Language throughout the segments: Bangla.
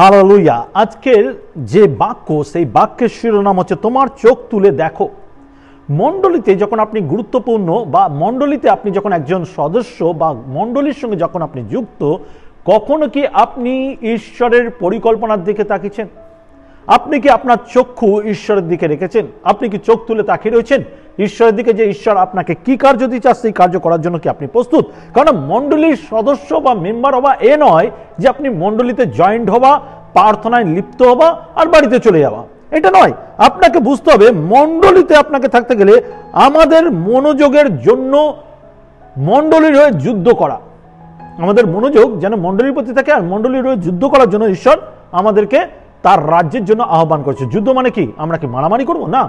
হালেলুয়া। আজকের যে বাক্য, সেই বাক্যের শিরোনাম হচ্ছে তোমার চোখ তুলে দেখো। মণ্ডলীতে যখন আপনি গুরুত্বপূর্ণ বা মণ্ডলীতে আপনি যখন একজন সদস্য বা মণ্ডলীর সঙ্গে যখন আপনি যুক্ত, কখনো কি আপনি ঈশ্বরের পরিকল্পনার দিকে তাকিয়েছেন? আপনি কি আপনার চক্ষু ঈশ্বরের দিকে রেখেছেন? আপনি কি চোখ তুলে তাকিয়ে রয়েছেন ঈশ্বরের দিকে, যে ঈশ্বর আপনাকে কি কার্য দিচ্ছে, সেই কার্য করার জন্য কি আপনি প্রস্তুত? কারণ মণ্ডলীর সদস্য বা মেম্বার হওয়া এ নয় যে আপনি মণ্ডলীতে জয়েন্ট হওয়া, প্রার্থনায় লিপ্ত হওয়া আর বাড়িতে চলে যাওয়া, এটা নয়। আপনাকে বুঝতে হবে মণ্ডলীতে আপনাকে থাকতে গেলে আমাদের মনোযোগের জন্য মণ্ডলীর হয়ে যুদ্ধ করা, আমাদের মনোযোগ যেন মণ্ডলীর প্রতি থাকে, আর মণ্ডলীর হয়ে যুদ্ধ করার জন্য ঈশ্বর আমাদেরকে তার রাজ্যের জন্য আহ্বান করছে। যুদ্ধ মানে কি? আমরা কি মারামারি করব? না,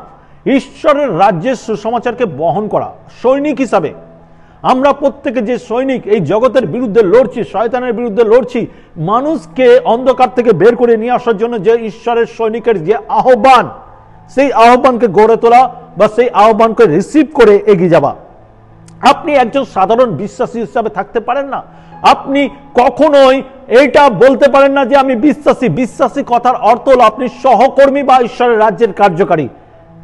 ঈশ্বরের রাজ্যের সুসমাচারকে বহন করা। সৈনিক হিসাবে আমরা প্রত্যেকে যে সৈনিক, এই জগতের বিরুদ্ধে লড়ছি, শয়তানের বিরুদ্ধে লড়ছি, মানুষকে অন্ধকার থেকে বের করে নিয়ে আসার জন্য যে ঈশ্বরের সৈনিকের যে আহ্বান, সেই আহ্বানকে গড়ে তোলা বা সেই আহ্বানকে রিসিভ করে এগিয়ে যাওয়া। আপনি একজন সাধারণ বিশ্বাসী হিসাবে থাকতে পারেন না। আপনি কখনোই এইটা বলতে পারেন না যে আমি বিশ্বাসী। বিশ্বাসী কথার অর্থ হলো আপনি সহকর্মী বা ঈশ্বরের রাজ্যের কার্যকারী।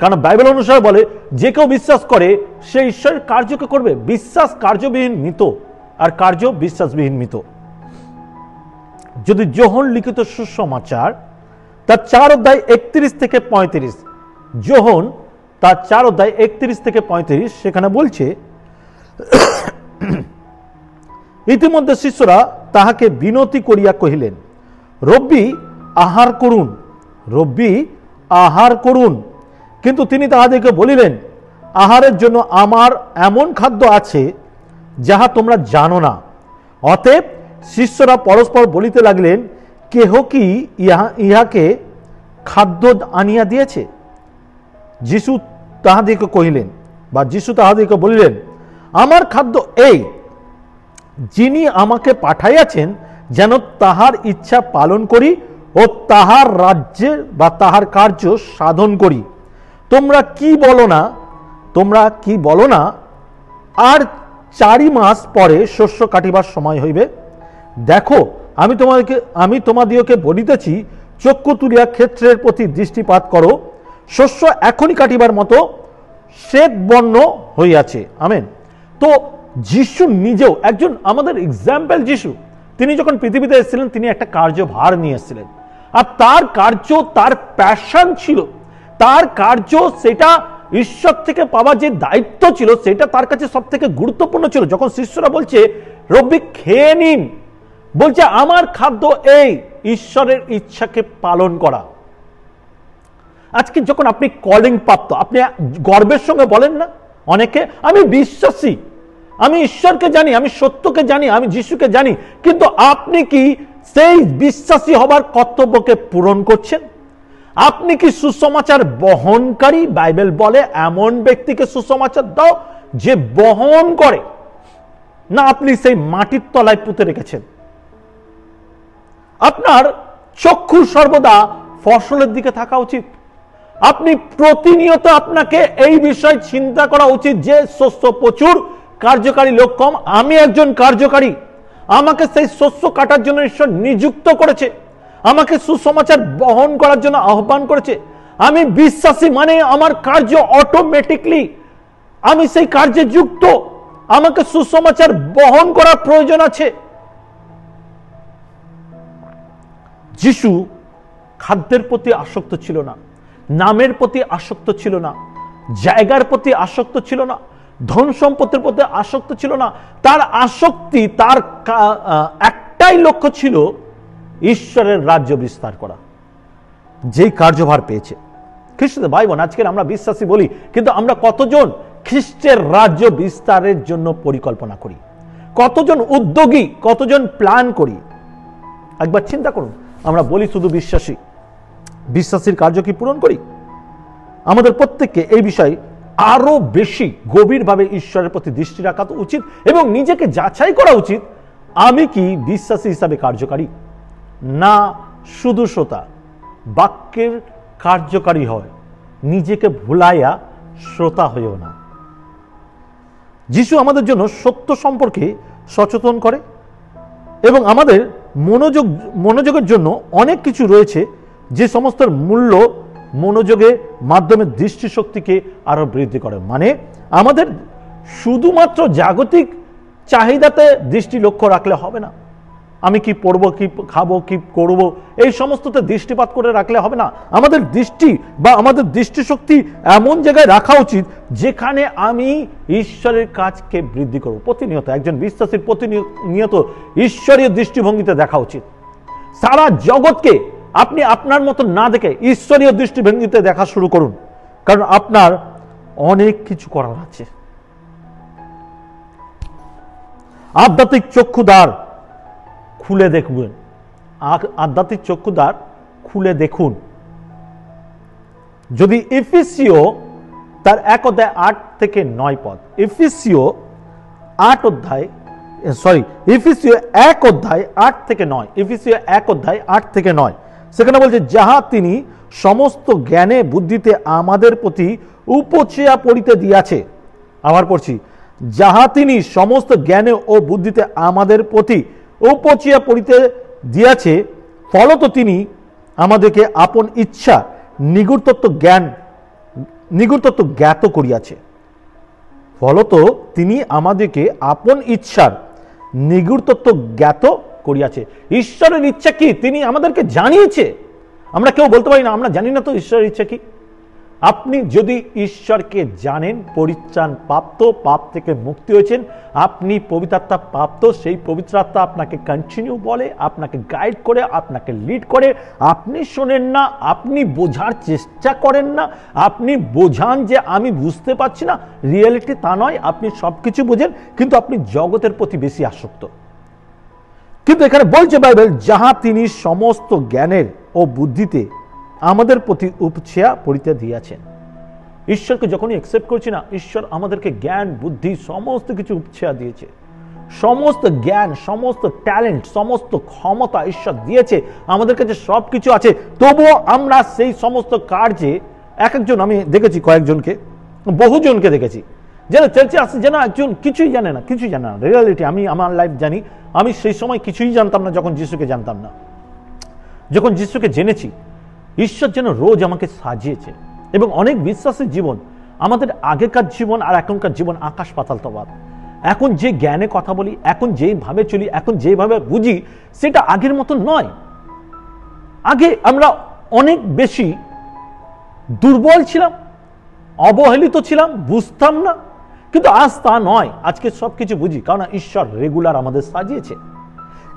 কারণ বাইবেল অনুসারে বলে যে কেউ বিশ্বাস করে সে ঈশ্বরের কার্যকে করবে। বিশ্বাস কার্যবিহীন মৃত, আর কার্য বিশ্বাসবিহীন মৃত। যদি যোহন লিখিত সুসমাচার তার 4 অধ্যায় 31 থেকে 35, যোহন তার 4 অধ্যায় 31 থেকে 35, সেখানে বলছে, ইতিমধ্যে শিষ্যরা তাহাকে বিনতি করিয়া কহিলেন, রব্বি আহার করুন, রব্বি আহার করুন। কিন্তু তিনি তাহাদেরকে বলিলেন, আহারের জন্য আমার এমন খাদ্য আছে যাহা তোমরা জানো না। অতএব শিষ্যরা পরস্পর বলিতে লাগলেন, কেহ কি ইহাকে খাদ্য আনিয়া দিয়েছে? যিশু তাহাদেরকে কহিলেন, বা যিশু তাহাদেরকে বলিলেন, আমার খাদ্য এই, যিনি আমাকে পাঠাইয়াছেন যেন তাহার ইচ্ছা পালন করি ও তাহার রাজ্যের বা তাহার কার্য সাধন করি। তোমরা কি বলো না, তোমরা কি বলো না আর 4 মাস পরে শস্য কাটিবার সময় হইবে? দেখো আমি তোমাদিওকে বলিতেছি, চক্ষু তুলিয়া ক্ষেত্রের প্রতি দৃষ্টিপাত করো, শস্য এখনই কাটিবার মতো শ্বেত বর্ণ হইয়াছে। আমেন। তো যিশু নিজেও একজন আমাদের এক্সাম্পল। যিশু তিনি যখন পৃথিবীতে এসেছিলেন, তিনি একটা কার্যভার নিয়ে এসেছিলেন, আর তার কার্য, তার প্যাশন ছিল, তার কার্য, সেটা ঈশ্বর থেকে পাওয়া যে দায়িত্ব ছিল, সেটা তার কাছে সব থেকে গুরুত্বপূর্ণ ছিল। যখন শিষ্যরা বলছে রব্বি খেয়ে নিন, বলছে আমার খাদ্য এই, ঈশ্বরের ইচ্ছাকে পালন করা। আজকে যখন আপনি কলিং প্রাপ্ত, আপনি গর্বের সঙ্গে বলেন না অনেকে, আমি বিশ্বাসী, আমি ঈশ্বরকে জানি, আমি সত্যকে জানি, আমি যিশুকে জানি, কিন্তু আপনি কি সেই বিশ্বাসী হবার কর্তব্যকে পূরণ করছেন? আপনি কি সুসমাচার বহনকারী? বাইবেল বলে এমন ব্যক্তিকে সুসমাচার দাও যে বহন করে, না আপনি সেই মাটির তলায় পুঁতে রেখেছেন। আপনার চক্ষু সর্বদা ফসলের দিকে থাকা উচিত। আপনি প্রতিনিয়ত আপনাকে এই বিষয় চিন্তা করা উচিত যে শস্য প্রচুর, কার্যকারী লোক কম, আমি একজন কার্যকারী, আমাকে সেই শস্য কাটার জন্য ঈশ্বর নিযুক্ত করেছে, আমাকে সুসমাচার বহন করার জন্য আহ্বান করেছে। আমি বিশ্বাসী মানে আমার কার্য অটোমেটিকলি, আমি সেই কার্যে যুক্ত, আমাকে সুসমাচার বহন করার প্রয়োজন আছে। যিশু খাদ্যের প্রতি আসক্ত ছিল না, নামের প্রতি আসক্ত ছিল না, জায়গার প্রতি আসক্ত ছিল না, ধন সম্পত্তির প্রতি আসক্ত ছিল না। তার আসক্তি, তার একটাই লক্ষ্য ছিল ঈশ্বরের রাজ্য বিস্তার করা, যেই কার্যভার পেয়েছে। খ্রিস্টদের ভাই বোন, আজকের আমরা বিশ্বাসী বলি, কিন্তু আমরা কতজন খ্রিস্টের রাজ্য বিস্তারের জন্য পরিকল্পনা করি? কতজন উদ্যোগী, কতজন প্ল্যান করি? একবার চিন্তা করুন। আমরা বলি শুধু বিশ্বাসী, বিশ্বাসীর কার্য কি পূরণ করি? আমাদের প্রত্যেককে এই বিষয়ে আরো বেশি গভীরভাবে ঈশ্বরের প্রতি দৃষ্টি রাখা উচিত এবং নিজেকে যাচাই করা উচিত, আমি কি বিশ্বাসী হিসাবে কার্যকারী, না শুধু শ্রোতা। বাক্যের কার্যকারী হয়, নিজেকে ভুলাইয়া শ্রোতা হইও না। যিশু আমাদের জন্য সত্য সম্পর্কে সচেতন করে এবং আমাদের মনোযোগের জন্য অনেক কিছু রয়েছে, যে সমস্ত মূল্য মনোযোগের মাধ্যমে দৃষ্টিশক্তিকে আরো বৃদ্ধি করে। মানে আমাদের শুধুমাত্র জাগতিক চাহিদাতে দৃষ্টি লক্ষ্য রাখলে হবে না। আমি কি পড়বো, কি খাবো, কি করব, এই সমস্ততে দৃষ্টিপাত করে রাখলে হবে না। আমাদের দৃষ্টি বা আমাদের দৃষ্টিশক্তি এমন জায়গায় রাখা উচিত যেখানে আমি ঈশ্বরের কাজকে বৃদ্ধি করব। প্রতিনিয়ত একজন বিশ্বাসীর প্রতিনিয়ত ঈশ্বরীয় দৃষ্টিভঙ্গিতে দেখা উচিত। সারা জগৎকে আপনি আপনার মতো না দেখে ঈশ্বরীয় দৃষ্টিভঙ্গিতে দেখা শুরু করুন, কারণ আপনার অনেক কিছু করার আছে। আধ্যাত্মিক চক্ষুদ্বার খুলে দেখবেন, আধ্যাত্মিক চক্ষুদ্বার খুলে দেখুন। যদি এফেসীয় তার 1 অধ্যায় 8 থেকে 9 পদ, এফেসীয় 1 অধ্যায় 8 থেকে 9, এফেসীয় 1 অধ্যায় 8 থেকে 9, সেখানে বলছে, যাহা তিনি সমস্ত জ্ঞানে বুদ্ধিতে আমাদের প্রতি উপচেয়া পড়িতে দিয়াছে। আবার পড়ছি, যাহা তিনি সমস্ত জ্ঞানে ও বুদ্ধিতে আমাদের প্রতি উপচেয়া পড়িতে দিয়াছে, ফলত তিনি আমাদেরকে আপন ইচ্ছা নিগুড় তত্ত্ব জ্ঞাত করিয়াছে। ফলত তিনি আমাদেরকে আপন ইচ্ছার নিগুড় তত্ত্ব জ্ঞাত করিয়াছে। ঈশ্বরের ইচ্ছা কি তিনি আমাদেরকে জানিয়েছে। আমরা কেউ বলতে পারি না আমরা জানি না তো ঈশ্বরের ইচ্ছা কি। আপনি যদি ঈশ্বরকে জানেন, পরিত্রাণ প্রাপ্ত, পাপ থেকে মুক্তি হয়েছেন, আপনি পবিত্রাত্মা প্রাপ্ত, সেই পবিত্রাত্মা আপনাকে কন্টিনিউ বলে, আপনাকে গাইড করে, আপনাকে লিড করে। আপনি শোনেন না, আপনি বোঝার চেষ্টা করেন না, আপনি বোঝান যে আমি বুঝতে পারছি না, রিয়েলিটি তা নয়। আপনি সবকিছু বোঝেন, কিন্তু আপনি জগতের প্রতি বেশি আসক্ত। কিন্তু এখানে বলছে বাইবেল, যাহা তিনি সমস্ত জ্ঞানের ও বুদ্ধিতে আমাদের প্রতি উপচেয়া পড়িতে দিয়াছেন। ঈশ্বরকে যখনই অ্যাকসেপ্ট করছি না, ঈশ্বর আমাদেরকে জ্ঞান, বুদ্ধি, সমস্ত কিছু উপচেয়া দিয়েছে। সমস্ত জ্ঞান, সমস্ত ট্যালেন্ট, সমস্ত ক্ষমতা ঈশ্বর দিয়েছে। আমাদের কাছে সব কিছু আছে, তবুও আমরা সেই সমস্ত কার্যে একজন, আমি দেখেছি কয়েকজনকে, বহুজনকে দেখেছি, যারা চার্চে আসে যেন একজন কিছুই জানে না, কিছুই জানে না। রিয়ালিটি আমি আমার লাইফ জানি, আমি সেই সময় কিছুই জানতাম না যখন যিশুকে জানতাম না। যখন যিশুকে জেনেছি, ঈশ্বর যেন রোজ আমাকে সাজিয়েছে। এবং অনেক বিশ্বাসের জীবন, আমাদের আগেকার জীবন আর এখনকার জীবন আকাশ পাতাল তফাৎ। এখন যে জ্ঞানে কথা বলি, এখন যেভাবে চলি, এখন যেভাবে বুঝি, সেটা আগের মতো নয়। আগে আমরা অনেক বেশি দুর্বল ছিলাম, অবহেলিত ছিলাম, বুঝতাম না। কিন্তু আজ তা নয়, আজকে সবকিছু বুঝি, কারণ ঈশ্বর রেগুলার আমাদের সাজিয়েছে।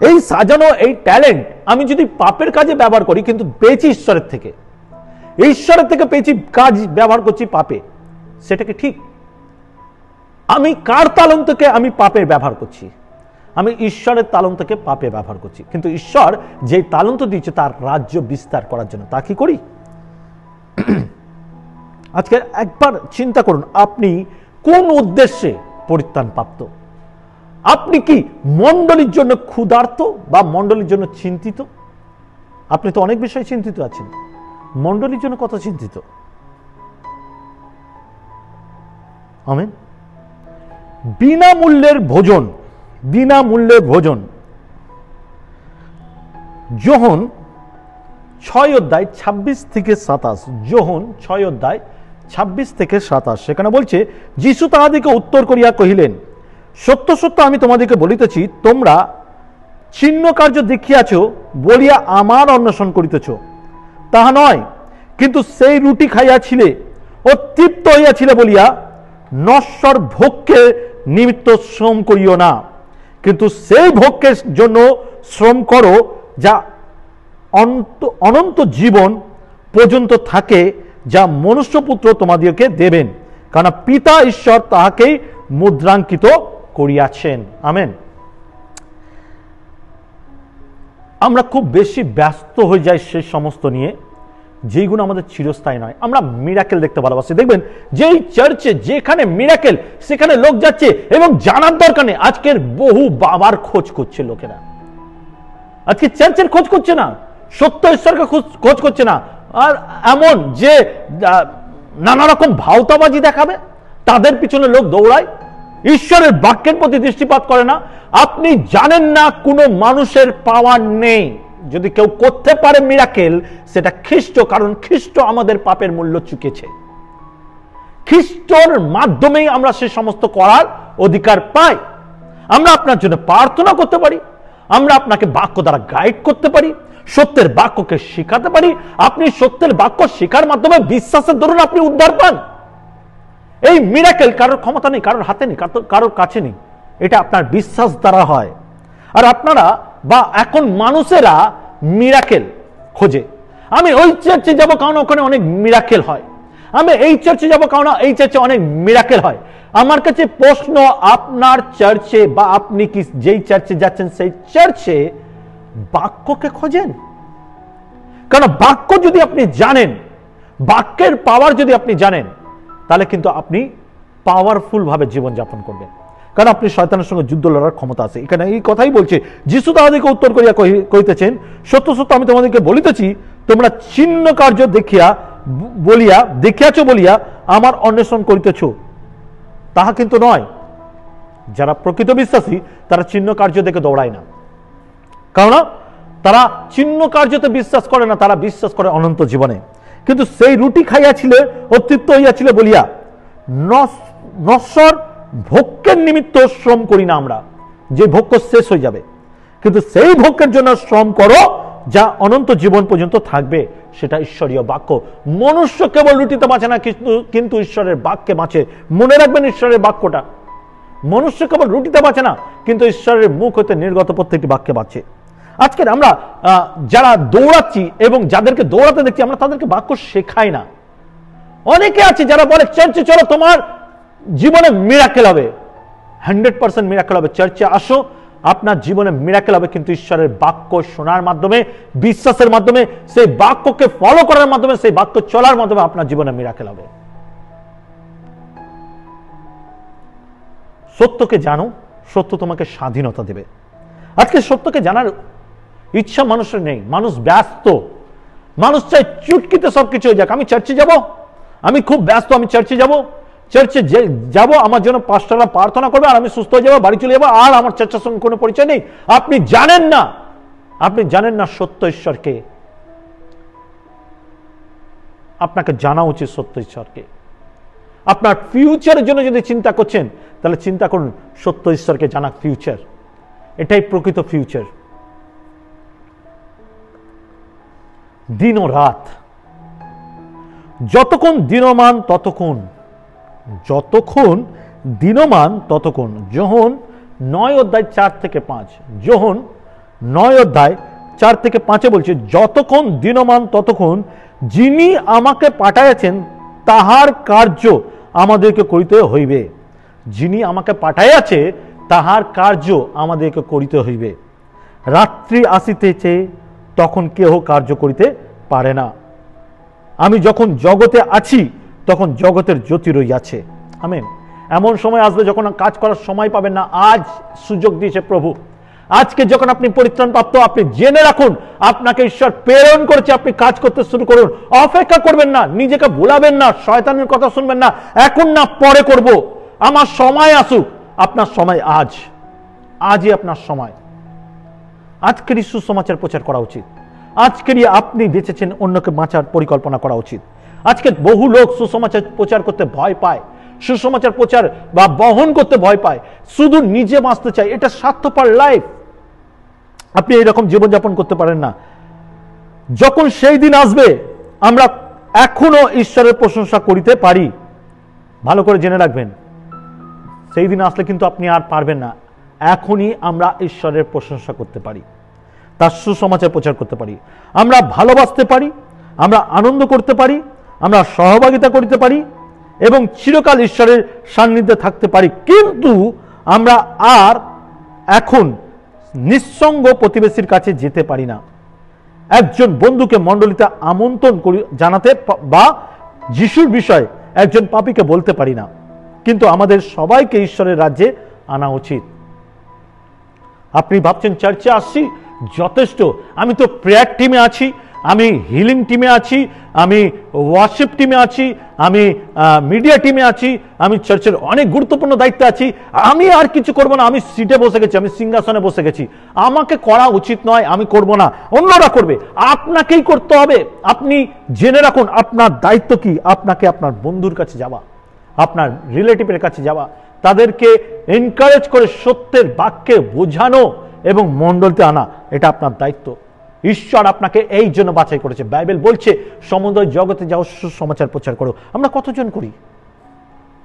এই সাজানো, এই ট্যালেন্ট আমি যদি পাপের কাজে ব্যবহার করি, কিন্তু পেয়েছি ঈশ্বরের থেকে, ঈশ্বরের থেকে পেয়েছি, কাজ ব্যবহার করছি পাপে, সেটা কি ঠিক? আমি কার তালন্তকে আমি পাপে ব্যবহার করছি? আমি ঈশ্বরের তালন্তকে পাপে ব্যবহার করছি। কিন্তু ঈশ্বর যে তালন্ত দিয়েছে তার রাজ্য বিস্তার করার জন্য, তা কি করি? আজকে একবার চিন্তা করুন, আপনি কোন উদ্দেশ্যে পরিত্রাণ প্রাপ্ত? আপনি কি মণ্ডলীর জন্য ক্ষুধার্ত বা মণ্ডলীর জন্য চিন্তিত? আপনি তো অনেক বিষয়ে চিন্তিত আছেন, মণ্ডলীর জন্য কত চিন্তিত? আমেন। বিনামূল্যের ভোজন, বিনামূল্যের ভোজন। যোহন 6 অধ্যায় 26 থেকে 27, যোহন 6 অধ্যায় 26 থেকে 27, সেখানে বলছে, যিশু তাহাদিকে উত্তর করিয়া কহিলেন, সত্য সত্য আমি তোমাদেরকে বলিতেছি, তোমরা চিহ্ন কার্য দেখিয়াছ বলিয়া আমার অন্বেষণ করিতেছ, তাহা নয়, কিন্তু সেই রুটি খাইয়াছিলে ও তৃপ্ত হইয়াছিলে বলিয়া নশ্বর ভোগকে নিমিত্ত শ্রম করিও না, কিন্তু সেই ভোগের জন্য শ্রম করো যা অনন্ত জীবন পর্যন্ত থাকে, যা মনুষ্যপুত্র তোমাদেরকে দেবেন, কারণ পিতা ঈশ্বর তাহাকেই মুদ্রাঙ্কিত করিয়াছেন। আমেন। আমরা খুব বেশি ব্যস্ত হয়ে যাই সেই সমস্ত নিয়ে যেইগুলো আমাদের চিরস্থায়ী নয়। আমরা মিরাকেল দেখতে ভালোবাসি। দেখবেন যেই চার্চে যেখানে মিরাকেল, সেখানে লোক যাচ্ছে এবং জানার দরকার নেই। আজকের বহু বাবার খোঁজ করছে লোকেরা, আজকে চার্চের খোঁজ করছে না, সত্য ঈশ্বরকে খোঁজ করছে না। আর এমন যে নানা রকম ভাওতাবাজি দেখাবে, তাদের পিছনে লোক দৌড়ায়। ঈশ্বরের বাক্যের প্রতি দৃষ্টিপাত করে না। আপনি জানেন না কোনো মানুষের পাওয়ার নেই। যদি কেউ করতে পারে মিরাকেল, সেটা খ্রিস্ট, কারণ খ্রিস্ট আমাদের পাপের মূল্য চুকিয়েছে। খ্রিস্টর মাধ্যমেই আমরা সে সমস্ত করার অধিকার পাই। আমরা আপনার জন্য প্রার্থনা করতে পারি, আমরা আপনাকে বাক্য দ্বারা গাইড করতে পারি, সত্যের বাক্যকে শেখাতে পারি। আপনি সত্যের বাক্য শেখার মাধ্যমে বিশ্বাসের দরুন আপনি উদ্ধার পান। এই মিরাকেল কারোর ক্ষমতা নেই, কারোর হাতে নেই, কারোর কাছে নেই, এটা আপনার বিশ্বাস দ্বারা হয়। আর আপনারা বা এখন মানুষেরা মিরাকেল খোঁজে। আমি ওই চার্চে যাবো কারণ ওখানে অনেক মিরাকেল হয়, আমি এই চার্চে যাবো কারণ এই চার্চে অনেক মিরাকেল হয়। আমার কাছে প্রশ্ন, আপনার চার্চে বা আপনি কি যেই চার্চে যাচ্ছেন সেই চার্চে বাক্যকে খোঁজেন? কারণ বাক্য যদি আপনি জানেন, বাক্যের পাওয়ার যদি আপনি জানেন, তাহলে কিন্তু আপনি পাওয়ারফুল ভাবে জীবনযাপন করবেন। কারণ আপনি শয়তানের সঙ্গে যুদ্ধ লড়ার ক্ষমতা আছে। এখানে এই কথাই বলছে, যিশু তাহাদেরকে উত্তর করিয়া কহিতেছেন, সত্য সত্য আমি তোমাদেরকে বলিতেছি, তোমরা চিহ্ন কার্য দেখিয়াছ বলিয়া আমার অন্বেষণ করিতেছ, তাহা কিন্তু নয়। যারা প্রকৃত বিশ্বাসী তারা চিহ্ন কার্য দেখে দৌড়ায় না, কারণ তারা চিহ্ন কার্যতে বিশ্বাস করে না, তারা বিশ্বাস করে অনন্ত জীবনে। কিন্তু সেই রুটি খাইয়াছিলে ও তৃপ্ত হইয়াছিল বলিয়া নশ্বর ভোগ্যের নিমিত্ত শ্রম করি না আমরা, যে ভোগ্য শেষ হয়ে যাবে, কিন্তু সেই ভোগ্যের জন্য শ্রম করো যা অনন্ত জীবন পর্যন্ত থাকবে, সেটা ঈশ্বরীয় বাক্য। মনুষ্য কেবল রুটিতে বাঁচে না, কিন্তু ঈশ্বরের বাক্যে বাঁচে। মনে রাখবেন ঈশ্বরের বাক্যটা। মনুষ্য কেবল রুটিতে বাঁচে না, কিন্তু ঈশ্বরের মুখ হতে নির্গত প্রত্যেকটি বাক্যে বাঁচে। আজকের আমরা যারা দৌড়াচ্ছি এবং যাদেরকে দৌড়াতে দেখছি, আমরা তাদেরকে বাক্য শেখাই না। অনেকে আছে যারা বলে চার্চে চলো, তোমার জীবনে মিরাকেল হবে। 100% মিরাকেল হবে। চার্চে আসো, আপনার জীবনে মিরাকেল হবে, কিন্তু ঈশ্বরের বাক্য শোনার মাধ্যমে, বিশ্বাসের মাধ্যমে, সেই বাক্যকে ফলো করার মাধ্যমে, সেই বাক্য চলার মাধ্যমে আপনার জীবনে মিরাকেল হবে। সত্যকে জানো, সত্য তোমাকে স্বাধীনতা দেবে। আজকে সত্যকে জানার ইচ্ছা মানুষের নেই, মানুষ ব্যস্ত, মানুষ চাই চুটকিতে সবকিছু হয়ে যাক। আমি চার্চে যাব, আমি খুব ব্যস্ত, আমি চার্চে যাব, চার্চে যাব, আমার জন্য পাস্টাররা প্রার্থনা করবে আর আমি সুস্থ হয়ে যাবো, বাড়ি চলে যাবো, আর আমার চার্চের সঙ্গে কোনো পরিচয় নেই। আপনি জানেন না, আপনি জানেন না সত্য ঈশ্বরকে। আপনাকে জানা উচিত সত্য ঈশ্বরকে। আপনার ফিউচারের জন্য যদি চিন্তা করছেন, তাহলে চিন্তা করুন সত্য ঈশ্বরকে জানা। ফিউচার, এটাই প্রকৃত ফিউচার। দিন ও রাত, যতক্ষণ দিনমান ততক্ষণ, যতক্ষণ দিনমান ততক্ষণ। যোহন 9:4-5, যোহন 9:4-5 বলছে, যতক্ষণ দিনমান ততক্ষণ যিনি আমাকে পাঠাইয়াছেন তাহার কার্য আমাদেরকে করিতে হইবে। যিনি আমাকে পাঠাইয়াছে তাহার কার্য আমাদেরকে করিতে হইবে। রাত্রি আসিতেছে, তখন কেহ কার্য করিতে পারে না। আমি যখন জগতে আছি তখন জগতের জ্যোতি রইয়াছে। আমেন। এমন সময় আসবে যখন কাজ করার সময় পাবেন না। আজ সুযোগ দিয়েছে প্রভু। আজকে যখন আপনি পরিত্রাণ প্রাপ্ত, আপনি জেনে রাখুন আপনাকে ঈশ্বর প্রেরণ করেছে। আপনি কাজ করতে শুরু করুন। অপেক্ষা করবেন না, নিজেকে ভোলাবেন না, শয়তানের কথা শুনবেন না, এখন না পরে করব, আমার সময় আসুক। আপনার সময় আজ, আজই আপনার সময়। আজকেরই সুসমাচার প্রচার করা উচিত। আজকেরই আপনি বেঁচেছেন, অন্যকে বাঁচার পরিকল্পনা করা উচিত। আজকে বহু লোক সুসমাচার প্রচার করতে ভয় পায়, সুসমাচার প্রচার বা বহন করতে ভয় পায়, শুধু নিজে বাঁচতে চায়। এটা স্বার্থপর লাইফ। আপনি এইরকম জীবনযাপন করতে পারেন না। যখন সেই দিন আসবে, আমরা এখনো ঈশ্বরের প্রশংসা করিতে পারি। ভালো করে জেনে রাখবেন, সেই দিন আসলে কিন্তু আপনি আর পারবেন না। এখনই আমরা ঈশ্বরের প্রশংসা করতে পারি, তার সুসমাচার প্রচার করতে পারি, আমরা ভালোবাসতে পারি, আমরা আনন্দ করতে পারি, আমরা সহভাগিতা করতে পারি এবং চিরকাল ঈশ্বরের সান্নিধ্যে থাকতে পারি। কিন্তু আমরা আর এখন নিঃসঙ্গ প্রতিবেশীর কাছে যেতে পারি না। একজন বন্ধুকে মণ্ডলীতে আমন্ত্রণ জানাতে বা যিশুর বিষয়ে একজন পাপীকে বলতে পারি না। কিন্তু আমাদের সবাইকে ঈশ্বরের রাজ্যে আনা উচিত। আপনি ভাবছেন চার্চে আসছি যথেষ্ট, আমি তো প্রেয়ার টিমে আছি, আমি হিলিং টিমে আছি, আমি ওয়ার্শিপ টিমে আছি, আমি মিডিয়া টিমে আছি, আমি চার্চের অনেক গুরুত্বপূর্ণ দায়িত্বে আছি, আমি আর কিছু করব না, আমি সিটে বসে গেছি, আমি সিংহাসনে বসে গেছি, আমাকে করা উচিত নয়, আমি করব না, অন্যরা করবে। আপনাকেই করতে হবে। আপনি জেনে রাখুন আপনার দায়িত্ব কি। আপনাকে আপনার বন্ধুর কাছে যাওয়া, আপনার রিলেটিভের কাছে যাওয়া, তাদেরকে এনকারেজ করে সত্যের বাক্যে বোঝানো এবং মণ্ডলতে আনা, এটা আপনার দায়িত্ব। ঈশ্বর আপনাকে এই জন্য বাছাই করেছে। বাইবেল বলছে সমুদ্র জগতে যাও, সুসমাচার প্রচার করো। আমরা কতজন করি?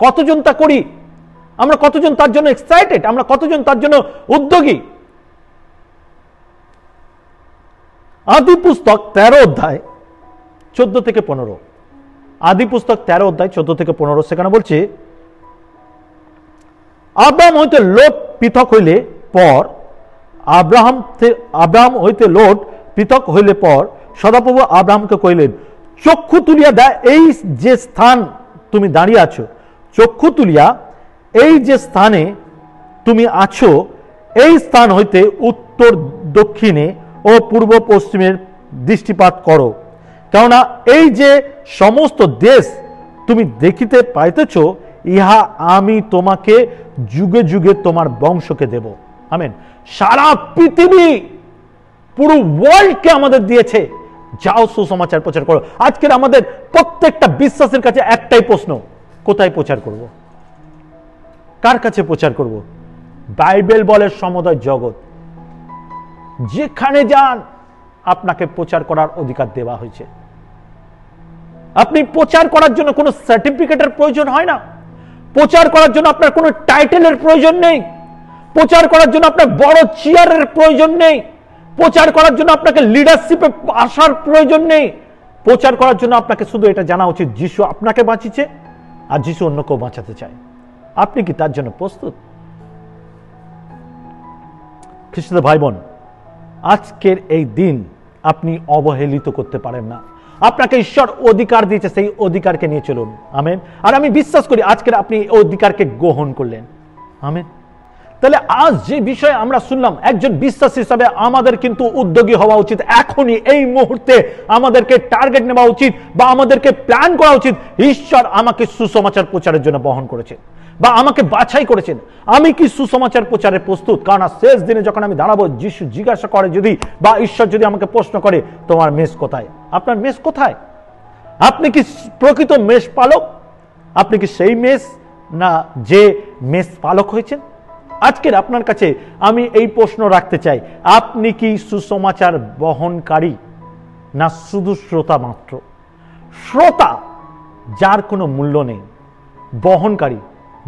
কতজন তা করি? আমরা কতজন তার জন্য এক্সাইটেড? আমরা কতজন তার জন্য উদ্যোগী? আদি পুস্তক 13 অধ্যায় 14 থেকে 15, আদি পুস্তক 13 অধ্যায় 14 থেকে 15, সেখানে বলছে, আব্রাহাম হইতে লোট পৃথক হইলে পর, আব্রাহাম হইতে লোট পৃথক হইলে পর সদাপ্রভু আব্রাহামকে কইলেন, চক্ষু তুলিয়া দেয় এই যে স্থান তুমি দাঁড়িয়ে আছো, চক্ষু তুলিয়া এই যে স্থানে তুমি আছো, এই স্থান হইতে উত্তর দক্ষিণে ও পূর্ব পশ্চিমের দৃষ্টিপাত করো, কেননা এই যে সমস্ত দেশ তুমি দেখিতে পাইতেছ, ইহা আমি তোমাকে যুগে যুগে তোমার বংশকে দেব। আমেন। সারা পৃথিবী, পুরো ওয়ার্ল্ডকে আমাদের দিয়েছে, যাও সুসমাচার প্রচার করো। আজকের আমাদের প্রত্যেকটা বিশ্বাসের কাছে একটাই প্রশ্ন, কোথায় প্রচার করব? কার কাছে প্রচার করব? বাইবেল বলে সমুদয় জগৎ, যেখানে যান আপনাকে প্রচার করার অধিকার দেওয়া হয়েছে। আপনি প্রচার করার জন্য কোনো সার্টিফিকেটের প্রয়োজন হয় না, প্রচার করার জন্য আপনার কোনো টাইটেলের প্রয়োজন নেই, প্রচার করার জন্য আপনার বড় চেয়ারের প্রয়োজন নেই, প্রচার করার জন্য আপনাকে লিডারশিপে আসার প্রয়োজন নেই। প্রচার করার জন্য আপনাকে শুধু এটা জানা উচিত, যিশু আপনাকে বাঁচিয়েছে আর যিশু অন্য কেউ বাঁচাতে চায়। আপনি কি তার জন্য প্রস্তুত? খ্রিস্ট ভাই বোন, আজকের এই দিন আপনি অবহেলিত করতে পারেন না। আপনাকে ঈশ্বর অধিকার দিয়েছে, সেই অধিকারকে নিয়ে চলুন। আমেন। আর আমি বিশ্বাস করি আজকের আপনি অধিকারকে গ্রহণ করলেন। আমেন। তাহলে আজ যে বিষয়ে আমরা শুনলাম, একজন বিশ্বাস হিসাবে আমাদের কিন্তু উদ্যোগী হওয়া উচিত। এখনই এই মুহূর্তে আমাদেরকে টার্গেট নেওয়া উচিত বা আমাদেরকে প্ল্যান করা উচিত। ঈশ্বর আমাকে সুসমাচার প্রচারের জন্য বহন করেছেন বা আমাকে বাছাই করেছেন। আমি কি সুসমাচার প্রচারে প্রস্তুত? কারণ শেষ দিনে যখন আমি দাঁড়াবো, যিশু জিজ্ঞাসা করে যদি, বা ঈশ্বর যদি আমাকে প্রশ্ন করে, তোমার মেষ কোথায়? আপনার মেষ কোথায়? আপনি কি প্রকৃত মেষ পালক? আপনি কি সেই মেষ না যে মেষ পালক হয়েছেন? আজকের আপনার কাছে আমি এই প্রশ্ন রাখতে চাই, আপনি কি সুসমাচার বহনকারী না শুধু শ্রোতা মাত্র? শ্রোতা যার কোনো মূল্য নেই, বহনকারী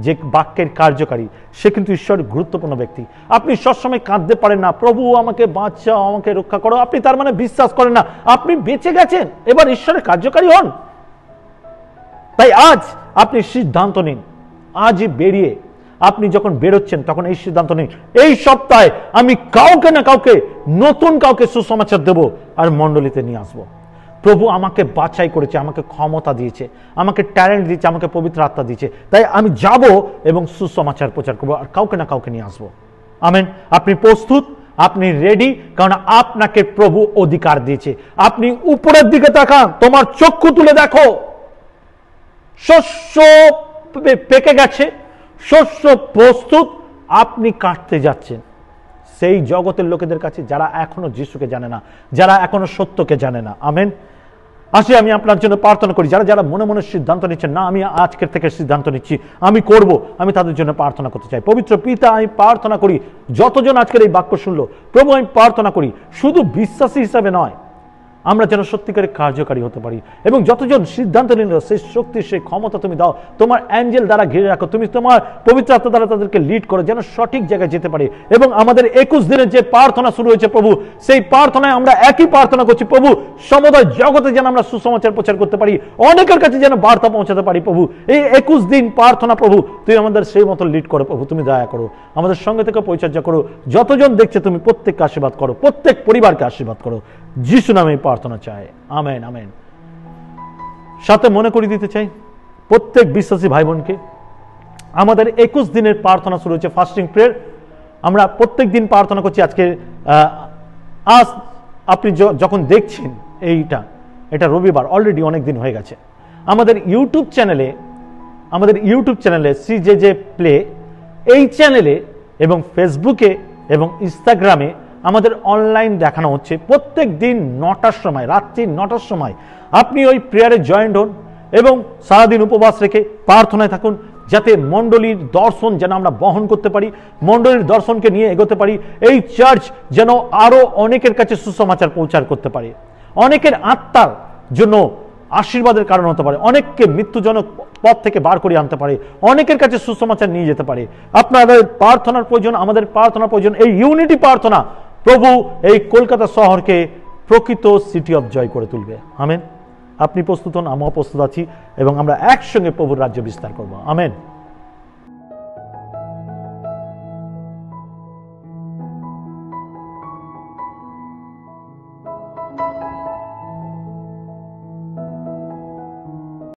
যে বাক্যের কার্যকারী, সে কিন্তু ঈশ্বরের গুরুত্বপূর্ণ ব্যক্তি। আপনি সবসময় কাঁদতে পারেন না, প্রভু আমাকে বাঁচাও, আমাকে রক্ষা করো, আপনি তার মানে বিশ্বাস করেন না আপনি বেঁচে গেছেন, এবার ঈশ্বরের কার্যকারী হন। তাই আজ আপনি সিদ্ধান্ত নিন, আজই বেরিয়ে আপনি যখন বেরোচ্ছেন তখন এই সিদ্ধান্ত নিন, এই সপ্তাহে আমি কাউকে না কাউকে, নতুন কাউকে সুসমাচার দেব আর মণ্ডলীতে নিয়ে আসবো। প্রভু আমাকে বাছাই করেছে, আমাকে ক্ষমতা দিয়েছে, আমাকে ট্যালেন্ট দিয়েছে, আমাকে পবিত্র আত্মা দিয়েছে, তাই আমি যাব এবং সুসমাচার প্রচার করবো আর কাউকে না কাউকে নিয়ে আসবো। আমেন। আপনি প্রস্তুত? আপনি রেডি? কারণ আপনাকে প্রভু অধিকার দিয়েছে। আপনি উপরের দিকে তাকান, তোমার চক্ষু তুলে দেখো, শস্য পেকে গেছে, শস্য প্রস্তুত, আপনি কাটতে যাচ্ছেন। সেই জগতের লোকেদের কাছে যারা এখনো যিশুকে জানে না, যারা এখনো সত্যকে জানে না। আমেন। আসি আমি আপনার জন্য প্রার্থনা করি। যারা যারা মনে মনে সিদ্ধান্ত নিচ্ছেন, না আমি আজকের থেকে সিদ্ধান্ত নিচ্ছি, আমি করব, আমি তাদের জন্য প্রার্থনা করতে চাই। পবিত্র পিতা, আমি প্রার্থনা করি যতজন আজকের এই বাক্য শুনলো, প্রভু আমি প্রার্থনা করি শুধু বিশ্বাসী হিসাবে নয়, আমরা যেন সত্যিকারের কার্যকারী হতে পারি। এবং যতজন সিদ্ধান্ত নিল, সেই শক্তি, সেই ক্ষমতা তুমি দাও, তোমার অ্যাঞ্জেল দ্বারা ঘিরে রাখো, তুমি তোমার পবিত্র আত্মা দ্বারা তাদেরকে লিড করো, যেন সঠিক জায়গায় যেতে পারে। এবং আমাদের 21 দিনের যে প্রার্থনা শুরু হয়েছে প্রভু, সেই প্রার্থনায় আমরা একই প্রার্থনা করছি প্রভু, সমুদয় জগতে যেন আমরা সুসমাচার প্রচার করতে পারি, অনেকের কাছে যেন বার্তা পৌঁছাতে পারি প্রভু। এই 21 দিন প্রার্থনা প্রভু তুমি আমাদের সেই মতো লিড করো প্রভু, তুমি দয়া করো, আমাদের সঙ্গে থেকে পরিচর্যা করো। যতজন দেখছে তুমি প্রত্যেককে আশীর্বাদ করো, প্রত্যেক পরিবারকে আশীর্বাদ করো, যিশু নামে প্রার্থনা চাই। Amen, amen. সাথে মনে করিয়ে দিতে চাই প্রত্যেক বিশ্বাসী ভাই বোনকে, আমাদের 21 দিনের প্রার্থনা শুরু হচ্ছে, ফাস্টিং প্রেয়ার। আমরা প্রত্যেক দিন প্রার্থনা করছি। আজকে আজ আপনি যখন দেখছেন এটা রবিবার অলরেডি অনেক দিন হয়ে গেছে। আমাদের ইউটিউব চ্যানেলে সিজেজে প্লে এই চ্যানেলে এবং ফেসবুকে এবং ইনস্টাগ্রামে আমাদের অনলাইন দেখানো হচ্ছে প্রত্যেক দিন 9টার সময়, রাত্রি 9টার সময়। আপনি ওই প্রেয়ারে জয়েন্ট হন এবং সারাদিন উপবাস রেখে প্রার্থনায় থাকুন, যাতে মণ্ডলীর দর্শন যেন আমরা বহন করতে পারি, মণ্ডলীর দর্শনকে নিয়ে এগোতে পারি। এই চার্চ যেন আরো অনেকের কাছে সুসমাচার প্রচার করতে পারে, অনেকের আত্মার জন্য আশীর্বাদের কারণ হতে পারে, অনেককে মৃত্যুজনক পথ থেকে বার করে আনতে পারে, অনেকের কাছে সুসমাচার নিয়ে যেতে পারে। আপনাদের প্রার্থনার প্রয়োজন, আমাদের প্রার্থনার প্রয়োজন। এই ইউনিটি প্রার্থনা প্রভু এই কলকাতা শহরকে প্রকৃত সিটি অফ জয় করে তুলবে। আমেন। আপনি প্রস্তুত হন, আমিও প্রস্তুত আছি এবং আমরা একসঙ্গে প্রভুর রাজ্য বিস্তার করব। আমেন।